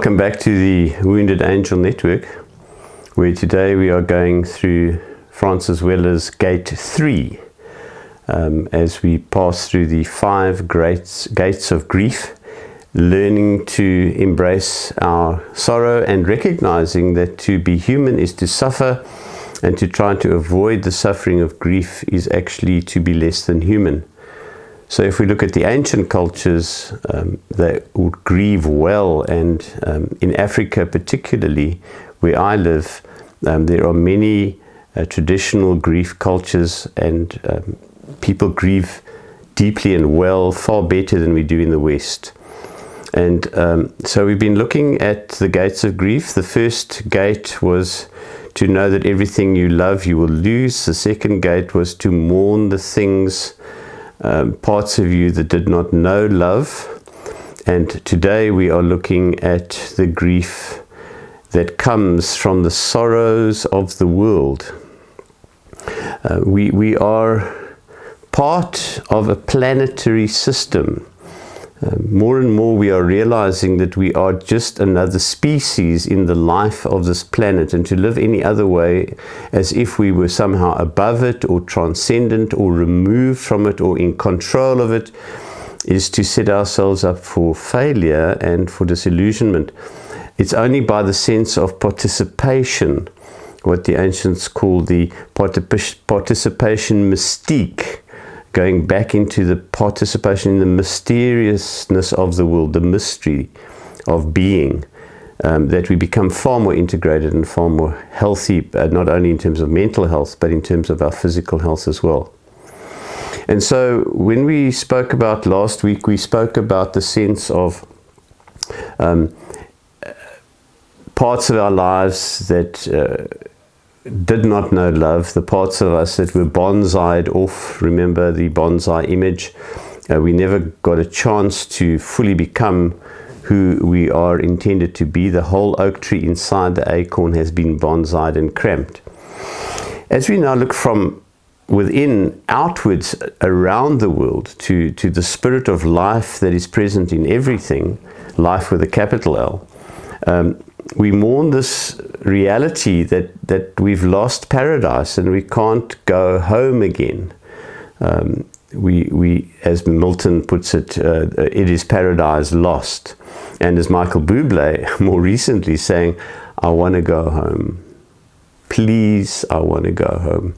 Welcome back to the Wounded Angel Network, where today we are going through Francis Weller's Gate 3 as we pass through the 5 gates of grief, learning to embrace our sorrow and recognizing that to be human is to suffer, and to try to avoid the suffering of grief is actually to be less than human. So if we look at the ancient cultures, they would grieve well, and in Africa particularly, where I live, there are many traditional grief cultures, and people grieve deeply and well, far better than we do in the West. And so we've been looking at the gates of grief. The first gate was to know that everything you love you will lose. The second gate was to mourn the things, parts of you that did not know love. And today we are looking at the grief that comes from the sorrows of the world. We are part of a planetary system. More and more we are realizing that we are just another species in the life of this planet, and to live any other way as if we were somehow above it or transcendent or removed from it or in control of it is to set ourselves up for failure and for disillusionment. It's only by the sense of participation, what the ancients call the participation mystique, going back into the participation in the mysteriousness of the world, the mystery of being, that we become far more integrated and far more healthy, not only in terms of mental health, but in terms of our physical health as well. And so when we spoke about last week, we spoke about the sense of parts of our lives that did not know love, the parts of us that were bonsai'd off. Remember the bonsai image? We never got a chance to fully become who we are intended to be. The whole oak tree inside the acorn has been bonsai'd and cramped. As we now look from within outwards around the world to the spirit of life that is present in everything, life with a capital L, we mourn this reality that we've lost paradise and we can't go home again. We, as Milton puts it, it is paradise lost. And as Michael Bublé more recently saying, I want to go home. Please, I want to go home.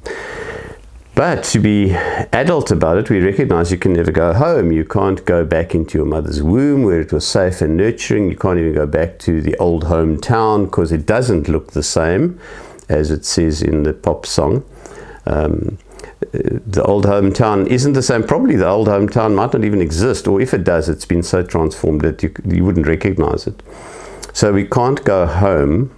But to be adult about it, we recognize you can never go home. You can't go back into your mother's womb where it was safe and nurturing. You can't even go back to the old hometown because it doesn't look the same as it says in the pop song. The old hometown isn't the same. Probably the old hometown might not even exist, or if it does, it's been so transformed that you wouldn't recognize it. So we can't go home.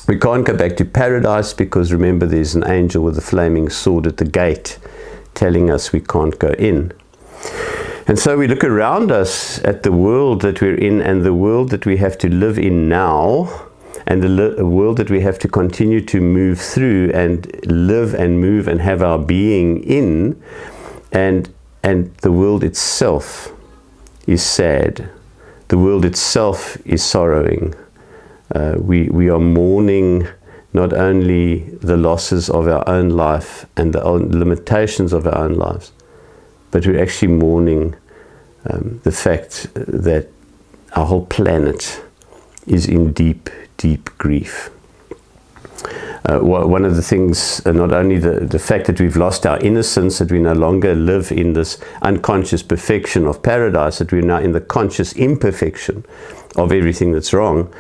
We can't go back to paradise because remember there's an angel with a flaming sword at the gate telling us we can't go in. And so we look around us at the world that we're in and the world that we have to live in now, and the world that we have to continue to move through and live and move and have our being in, and the world itself is sad. The world itself is sorrowing. We are mourning not only the losses of our own life and the limitations of our own lives, but we're actually mourning the fact that our whole planet is in deep, deep grief. One of the things, not only the fact that we've lost our innocence, that we no longer live in this unconscious perfection of paradise, that we're now in the conscious imperfection of everything that's wrong,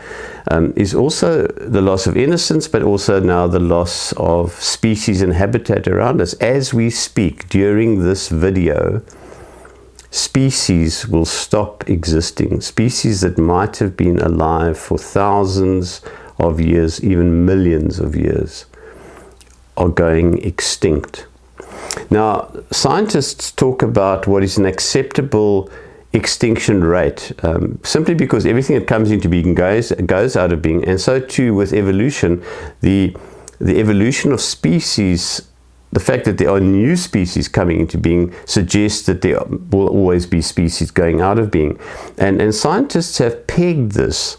is also the loss of innocence, but also now the loss of species and habitat around us. As we speak during this video, species will stop existing. Species that might have been alive for thousands of years, even millions of years, are going extinct. Now, scientists talk about what is an acceptable extinction rate, simply because everything that comes into being goes out of being, and so too with evolution. The evolution of species, the fact that there are new species coming into being, suggests that there will always be species going out of being, and scientists have pegged this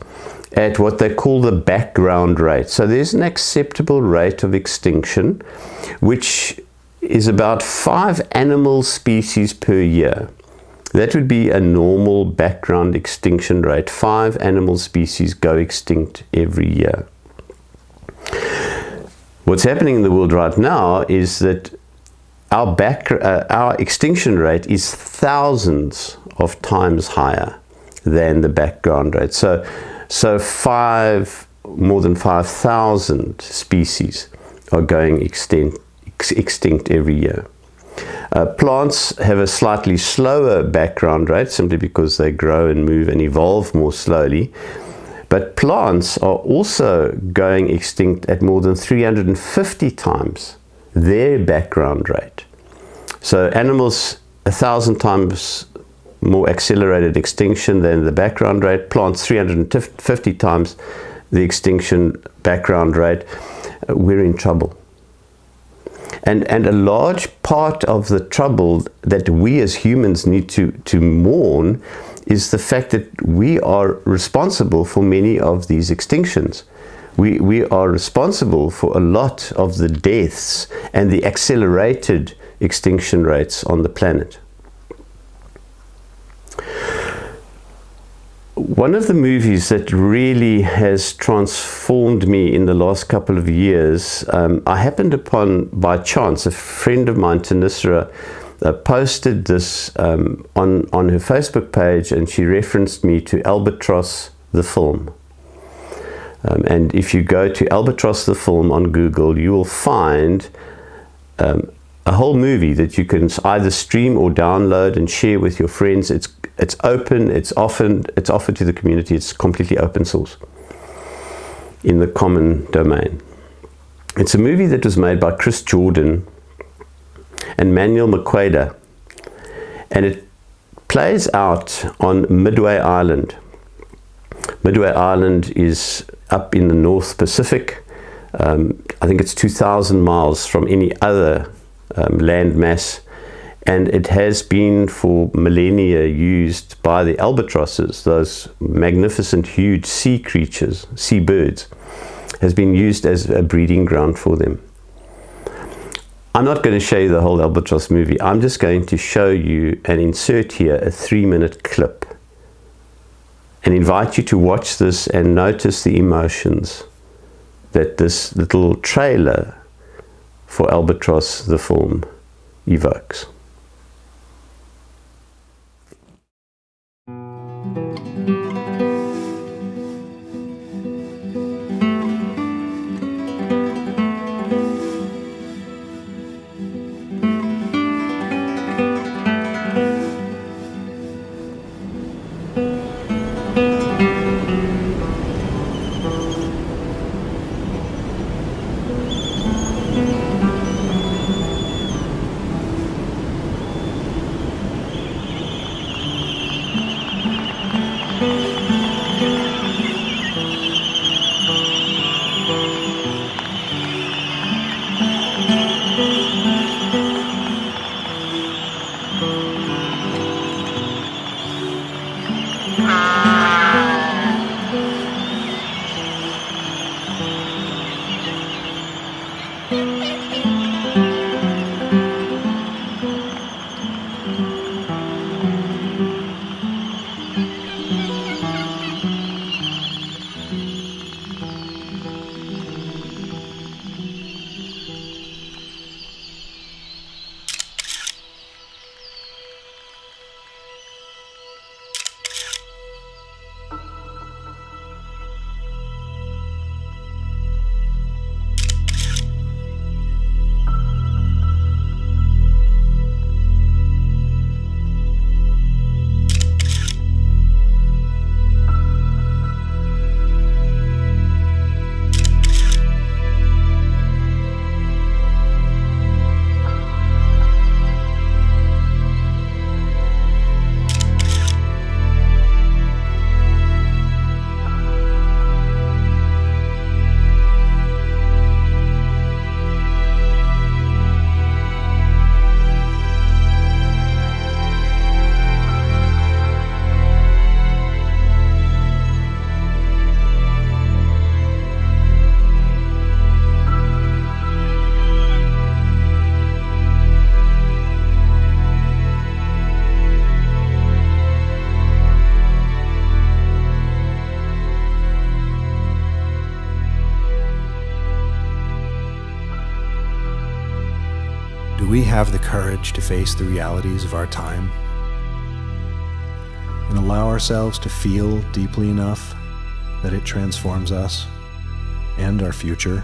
at what they call the background rate. So there's an acceptable rate of extinction, which is about 5 animal species per year. That would be a normal background extinction rate. 5 animal species go extinct every year. What's happening in the world right now is that our extinction rate is thousands of times higher than the background rate. So more than 5,000 species are going extinct every year. Plants have a slightly slower background rate simply because they grow and move and evolve more slowly. But plants are also going extinct at more than 350 times their background rate. So animals 1,000 times more accelerated extinction than the background rate. Plants 350 times the extinction background rate. We're in trouble. And a large part of the trouble that we as humans need to mourn is the fact that we are responsible for many of these extinctions. We are responsible for a lot of the deaths and the accelerated extinction rates on the planet. One of the movies that really has transformed me in the last couple of years, I happened upon by chance. A friend of mine, Tanisra, posted this on her Facebook page, and she referenced me to Albatross the film. And if you go to Albatross the film on Google, you will find a whole movie that you can either stream or download and share with your friends. It's open, it's offered to the community, it's completely open source in the common domain. It's a movie that was made by Chris Jordan and Manuel Maqueda, and it plays out on Midway Island. Midway Island is up in the North Pacific. I think it's 2,000 miles from any other land mass. And it has been for millennia used by the albatrosses, those magnificent huge sea creatures, sea birds, has been used as a breeding ground for them. I'm not going to show you the whole albatross movie. I'm just going to show you and insert here a 3-minute clip and invite you to watch this and notice the emotions that this little trailer for Albatross the film evokes. we have the courage to face the realities of our time and allow ourselves to feel deeply enough that it transforms us and our future?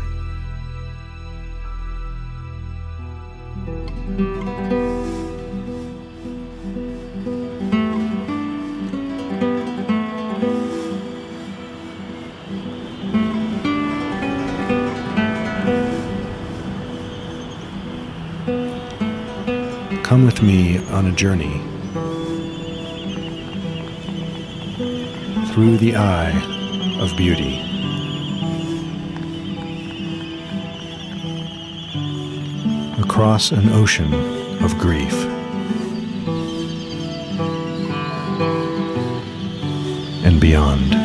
Come with me on a journey through the eye of beauty. Across an ocean of grief. And beyond.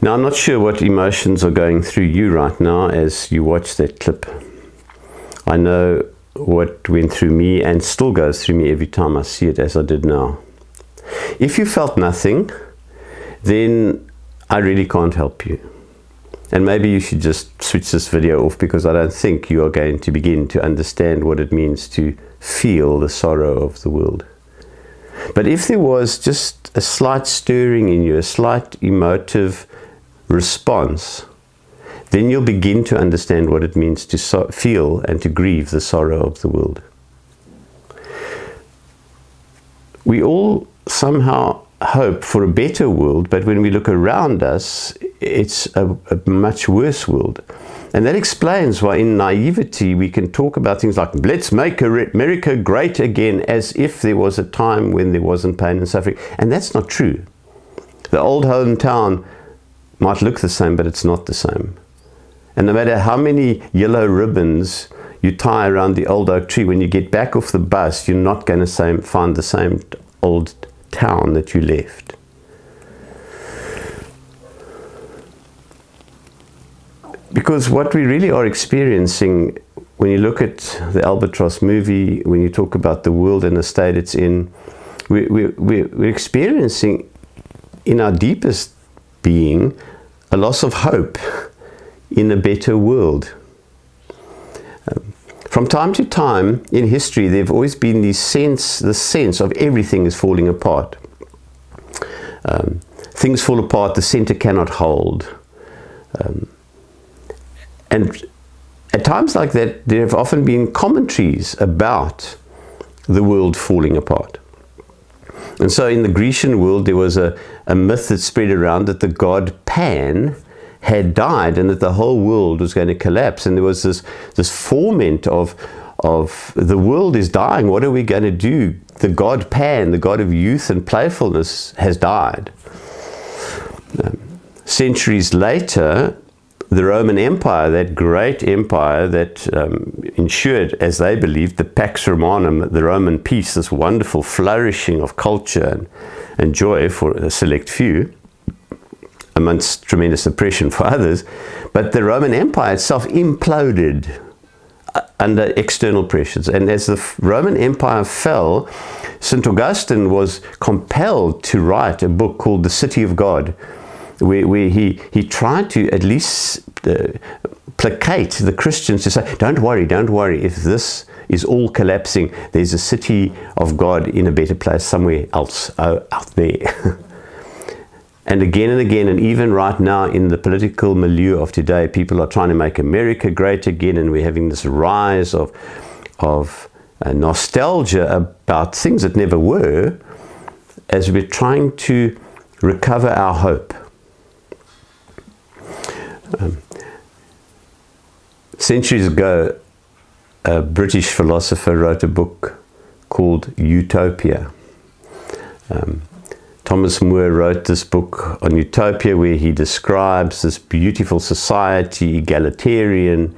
Now, I'm not sure what emotions are going through you right now as you watch that clip. I know what went through me and still goes through me every time I see it, as I did now. If you felt nothing, then I really can't help you. And maybe you should just switch this video off, because I don't think you are going to begin to understand what it means to feel the sorrow of the world. But if there was just a slight stirring in you, a slight emotive response, then you'll begin to understand what it means to feel and to grieve the sorrow of the world. We all somehow hope for a better world, but when we look around us, it's a much worse world. And that explains why in naivety we can talk about things like, let's make America great again, as if there was a time when there wasn't pain and suffering. And that's not true. The old hometown might look the same, but it's not the same. And no matter how many yellow ribbons you tie around the old oak tree, when you get back off the bus, you're not going to find the same old town that you left. Because what we really are experiencing, when you look at the Albatross movie, when you talk about the world and the state it's in, we're experiencing in our deepest being a loss of hope in a better world. From time to time in history, there have always been the sense of everything is falling apart. Things fall apart, the center cannot hold. And at times like that, there have often been commentaries about the world falling apart. And so in the Grecian world, there was a myth that spread around that the god Pan had died and that the whole world was going to collapse. And there was this ferment of the world is dying. What are we going to do? The god Pan, the god of youth and playfulness, has died. Centuries later, the Roman Empire, that great empire that ensured, as they believed, the Pax Romanum, the Roman peace, this wonderful flourishing of culture and joy for a select few, amongst tremendous oppression for others. But the Roman Empire itself imploded under external pressures. And as the Roman Empire fell, St. Augustine was compelled to write a book called The City of God, where he tried to at least placate the Christians to say, don't worry, if this is all collapsing, there's a city of God in a better place somewhere else, out there. And again, and even right now in the political milieu of today, people are trying to make America great again, and we're having this rise of nostalgia about things that never were, as we're trying to recover our hope. Centuries ago, a British philosopher wrote a book called Utopia. Thomas More wrote this book on utopia, where he describes this beautiful society, egalitarian.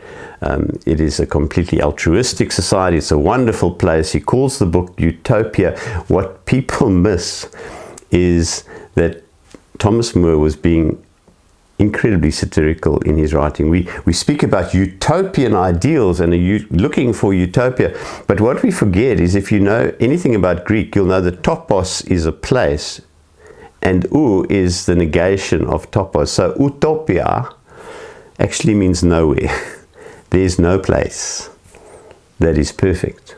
It is a completely altruistic society. It's a wonderful place. He calls the book Utopia. What people miss is that Thomas More was being incredibly satirical in his writing. We speak about utopian ideals and looking for utopia, but what we forget is, if you know anything about Greek, you'll know that topos is a place and ou is the negation of topos. So utopia actually means nowhere. There's no place that is perfect.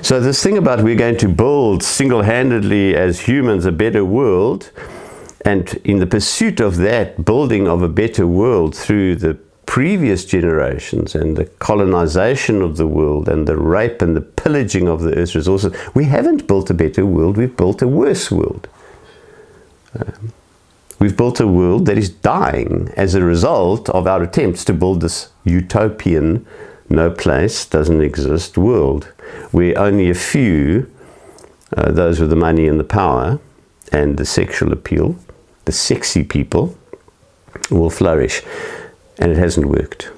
So this thing about we're going to build single-handedly as humans a better world, and in the pursuit of that building of a better world through the previous generations and the colonization of the world and the rape and the pillaging of the earth's resources, we haven't built a better world, we've built a worse world. We've built a world that is dying as a result of our attempts to build this utopian, no place, doesn't exist world, where only a few, those with the money and the power and the sexual appeal, the sexy people, will flourish. And it hasn't worked.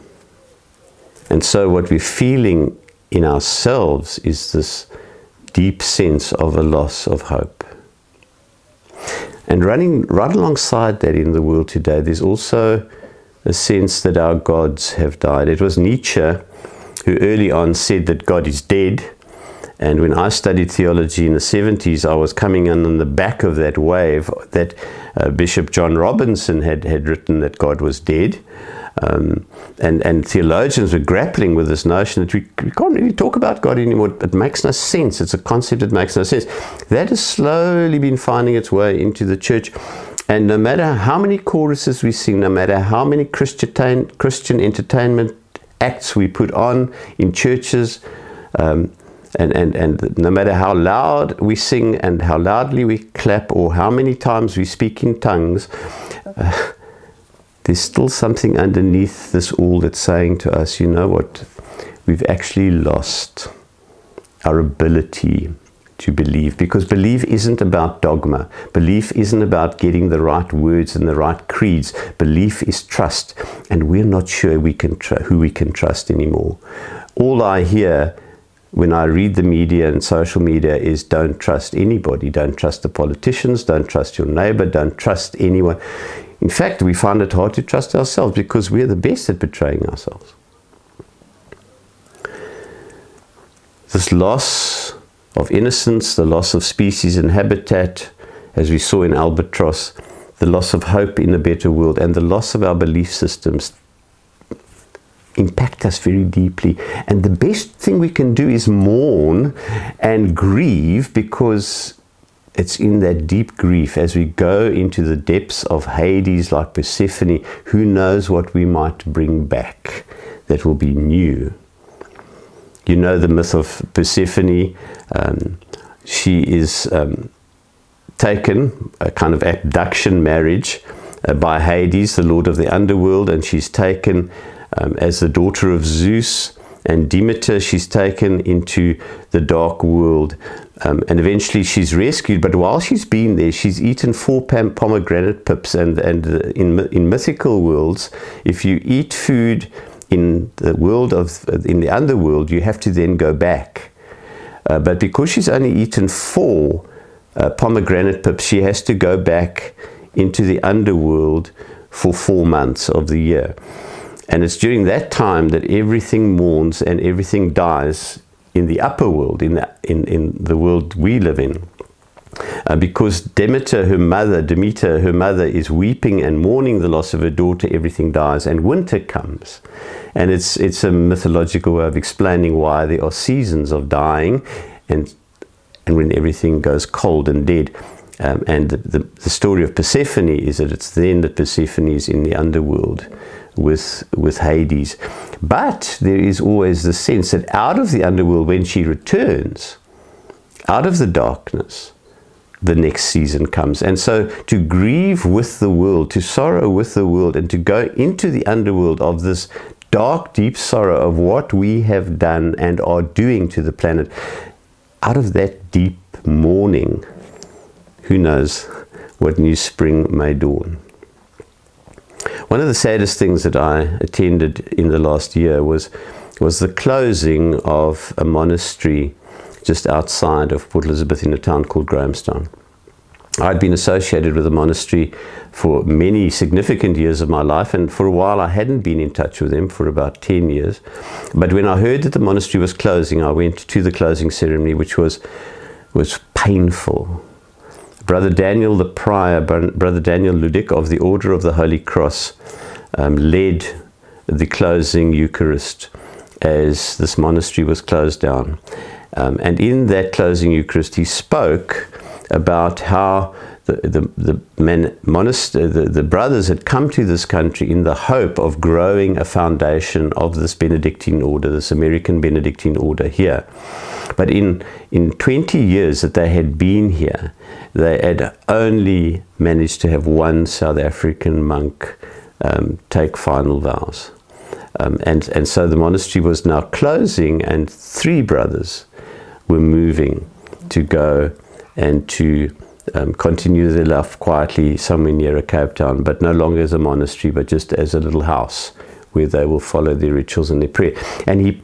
And so what we're feeling in ourselves is this deep sense of a loss of hope. And running right alongside that in the world today, there's also a sense that our gods have died. It was Nietzsche who early on said that God is dead. And when I studied theology in the 70s, I was coming in on the back of that wave that Bishop John Robinson had written that God was dead. And theologians were grappling with this notion that we can't really talk about God anymore. It makes no sense. It's a concept that makes no sense. That has slowly been finding its way into the church. And no matter how many choruses we sing, no matter how many Christian entertainment acts we put on in churches, and no matter how loud we sing and how loudly we clap or how many times we speak in tongues, there's still something underneath this all that's saying to us, you know what, we've actually lost our ability to believe. Because belief isn't about dogma. Belief isn't about getting the right words and the right creeds. Belief is trust. And we're not sure who we can trust anymore. All I hear when I read the media and social media is don't trust anybody. Don't trust the politicians. Don't trust your neighbor. Don't trust anyone. In fact, we find it hard to trust ourselves because we're the best at betraying ourselves. This loss of innocence, the loss of species and habitat, as we saw in Albatross, the loss of hope in a better world, and the loss of our belief systems impact us very deeply. And the best thing we can do is mourn and grieve, because it's in that deep grief, as we go into the depths of Hades like Persephone, who knows what we might bring back that will be new. You know the myth of Persephone. She is taken, a kind of abduction marriage, by Hades, the lord of the underworld, and she's taken as the daughter of Zeus and Demeter. She's taken into the dark world, and eventually she's rescued. But while she's been there, she's eaten 4 pomegranate pips. And in mythical worlds, if you eat food in the underworld, you have to then go back. But because she's only eaten 4 pomegranate pips, she has to go back into the underworld for 4 months of the year. And it's during that time that everything mourns and everything dies in the upper world, in the world we live in. Because Demeter, her mother, is weeping and mourning the loss of her daughter, everything dies, and winter comes. And it's a mythological way of explaining why there are seasons of dying, and when everything goes cold and dead. And the story of Persephone is that it's then that Persephone is in the underworld with Hades. But there is always the sense that out of the underworld, when she returns, out of the darkness, the next season comes. And so to grieve with the world, to sorrow with the world, and to go into the underworld of this dark, deep sorrow of what we have done and are doing to the planet, out of that deep mourning, who knows what new spring may dawn. One of the saddest things that I attended in the last year was the closing of a monastery just outside of Port Elizabeth in a town called Grahamstown. I'd been associated with the monastery for many significant years of my life, and for a while I hadn't been in touch with them for about 10 years. But when I heard that the monastery was closing, I went to the closing ceremony, which was painful. Brother Daniel, the prior, Brother Daniel Ludik of the Order of the Holy Cross, led the closing Eucharist as this monastery was closed down. And in that closing Eucharist, he spoke about how the brothers had come to this country in the hope of growing a foundation of this Benedictine order, this American Benedictine order here. But in 20 years that they had been here, they had only managed to have one South African monk take final vows. And so the monastery was now closing, and 3 brothers were moving to go and to continue their life quietly somewhere near Cape Town, but no longer as a monastery, but just as a little house where they will follow their rituals and their prayer. And he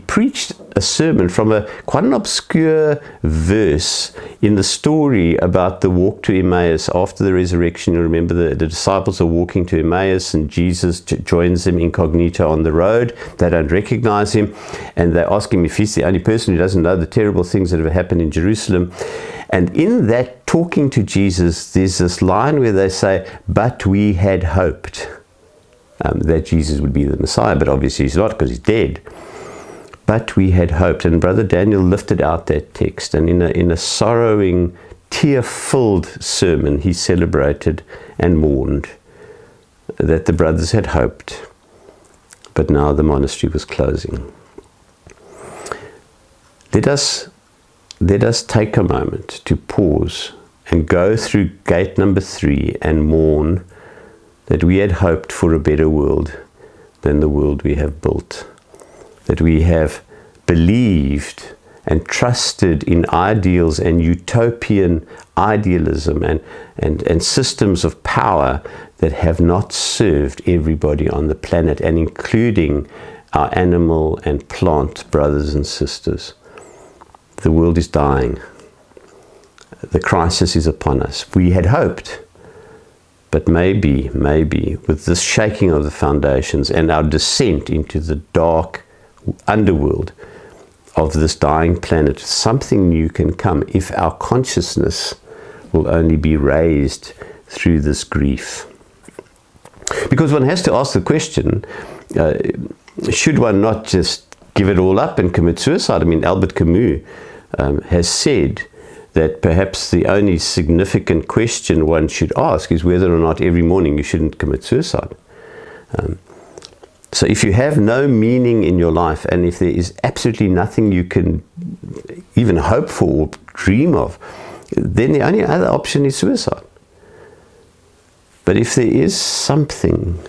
preached a sermon from quite an obscure verse in the story about the walk to Emmaus after the resurrection. You remember the disciples are walking to Emmaus, and Jesus joins them incognito on the road. They don't recognize him, and they ask him if he's the only person who doesn't know the terrible things that have happened in Jerusalem. And in that talking to Jesus, there's this line where they say, "But we had hoped that Jesus would be the Messiah," but obviously he's not, because he's dead. But we had hoped. And Brother Daniel lifted out that text, and in a sorrowing, tear-filled sermon, he celebrated and mourned that the brothers had hoped, but now the monastery was closing. Let us take a moment to pause and go through gate number 3 and mourn that we had hoped for a better world than the world we have built, that we have believed and trusted in ideals and utopian idealism and systems of power that have not served everybody on the planet, and including our animal and plant brothers and sisters. The world is dying. The crisis is upon us. We had hoped, but maybe with this shaking of the foundations and our descent into the dark underworld of this dying planet, something new can come if our consciousness will only be raised through this grief. Because one has to ask the question, should one not just give it all up and commit suicide? I mean, Albert Camus has said that perhaps the only significant question one should ask is whether or not every morning you shouldn't commit suicide. So if you have no meaning in your life, and if there is absolutely nothing you can even hope for or dream of, then the only other option is suicide. But if there is something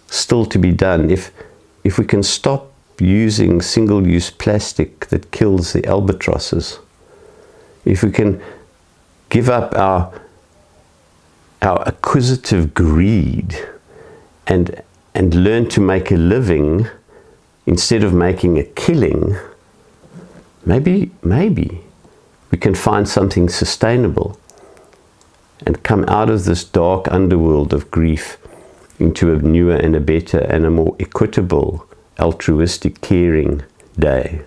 still to be done, if we can stop using single-use plastic that kills the albatrosses, if we can give up our acquisitive greed and learn to make a living instead of making a killing, maybe we can find something sustainable and come out of this dark underworld of grief into a newer and a better and a more equitable, altruistic, caring day.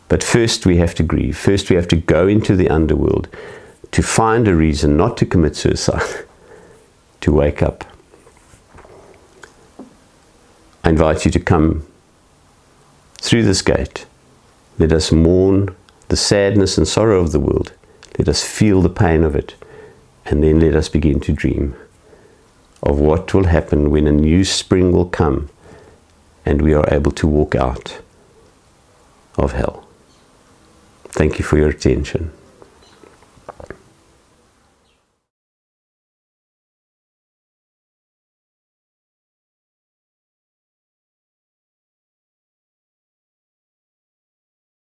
But first we have to grieve. First we have to go into the underworld to find a reason not to commit suicide, to wake up. I invite you to come through this gate. Let us mourn the sadness and sorrow of the world. Let us feel the pain of it. And then let us begin to dream of what will happen when a new spring will come and we are able to walk out of hell. Thank you for your attention.